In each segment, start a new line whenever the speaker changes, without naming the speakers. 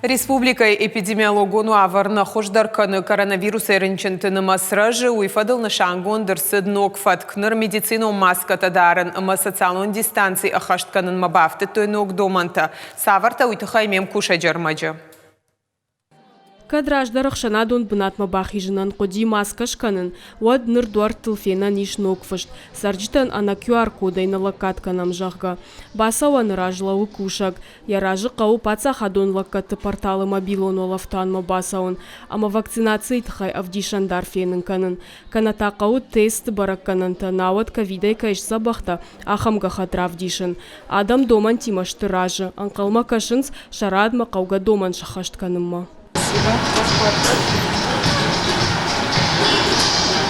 Республика эпидемиологону аварна хождарканы коронавирус эринчентыны масражы уйфадылны шангон дырсыд нокфаткныр медицину маска тадарын ма социалон дистанции ахаштканын мабафты той нок доманта. Саварта уйтыхаймем куша джармаджа.
Кадраждарах шанадон бынатма бахижынан коди маска шканын, уад ныр дуар тылфена ниш нокфышт, сарджитан ана QR-кодай на лакатканам жахга. Басауа ныражлауы кушак, яражы қау паца хадон лакатты порталы мобилон олафтанма басаун, ама вакцинации тхай авдишандар фенын канын. Каната қау тест барак кананта, науат ковидай кайш сабахта, ахамга хатра авдишын. Адам доман тимашты ражы, анқалма кашынс шарадма қауга доман шахашт канымма.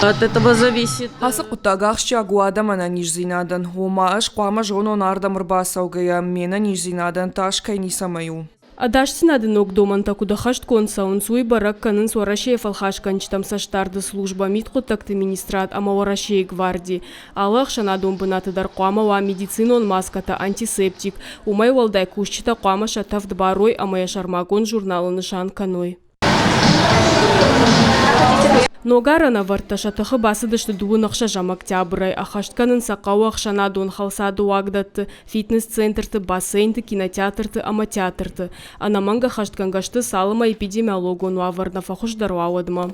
От этого зависит.
Асық ұттағақшы агуадамана нижзинадан. Ома аш қуама жоғын ардам ұрбасаугая мена нижзинадан таш кайнисамаю.
Адаштинады ног доманта кудахашт консаун суй барак канын суарашей фалхашканчтам саштарды служба митхотакты министрат ама варашей гварди. Аллах шанадон бынатыдар қуама ва медицинон маската антисептик. Умай валдай кушчита қуама шатавд барой ама яшармагон журналыны шан каной. Ногарана варта шатахы басыдышты дуын ақша жам октябрай, ахаштканын сақау ақшанадон халсады уагдатты, фитнес-центрты, бассейнты, кинотеатрты, аматеатрты. Анаманга хашткангашты салыма эпидемиологон ваварна фахушдару ауадма.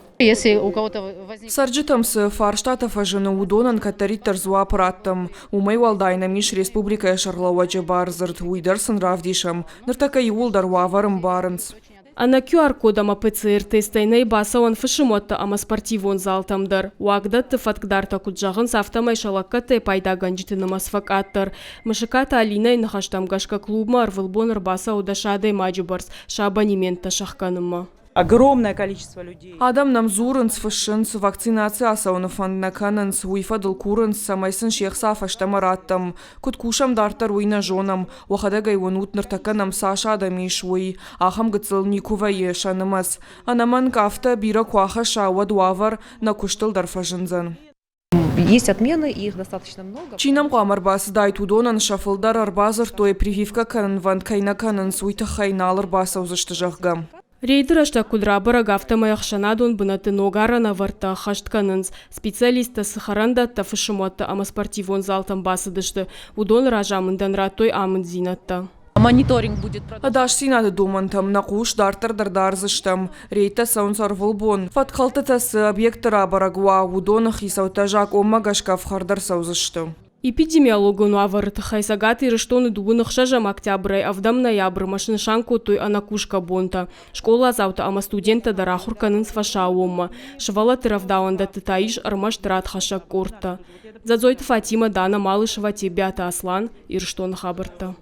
Сарджитамсы фарштатов ажыны удонан катариттар зуапыраттым. Умай валдайна миш республика шарлауачы барзырт уйдарсын равдишам. Ныртака юлдар ваварым барынс.
Ана QR-кодама ПЦР тестайнай басауан фышымотта ама спортивон залтамдар. Уагдатты фаткдарта куджағын сафтамай шалаккаттай пайдаган житынымас факаттар. Мышыката алинай нахаштамгашка клубма арвылбоныр басау дашадай маджибарс шабанементта шахканымма.
Огромное количество людей.
Адам нам зурынс фышынс вакцинация асауныфан наканынс уйфадыл курынс самайсын шеқса фаштамараттам. Куткушам дартар уйна жонам. Уахадагай ванутныр таканам саша адамиш уй. Ахам гыцыл никува ешанымас. Анаман кафта бира куаха шауад уавар на куштыл дарфажынзан.
Есть отмены, и их достаточно много.
Чинам қамарбасы дайтудонан шафылдар арбазыр той прививка канынван кайна канынс уйтахайналыр басаузышты жағгам.
Рейдер ашта кудрабара гафтамай ахшанадон бынаты ногарана варта хаштканынс. Специалиста сахарандатта фышымотта ама спортивон залтам басыдышты. Удон ражамындан ратой амын зинатта.
Мониторинг будет.
Адаш синады думантам, нақуш дартар дардарзыштам. Рейта саунсар вулбон. Фаткалтатасы объектора барагуа удонах и саутажак оммагашка вхардар саузыштым.
Эпидемиологону аварыты хайсагаты рыштоны дуынық шажам октябрай, авдам ноябрь машины шанку той анакушка бонта. Школа азаута ама студента дарахурканын сфаша омма. Шывала тыравдауанда тытаиш армаш тырат хашак корта. Задзойты Фатима Дана Малышева Тебята Аслан и рыштоны хабарта.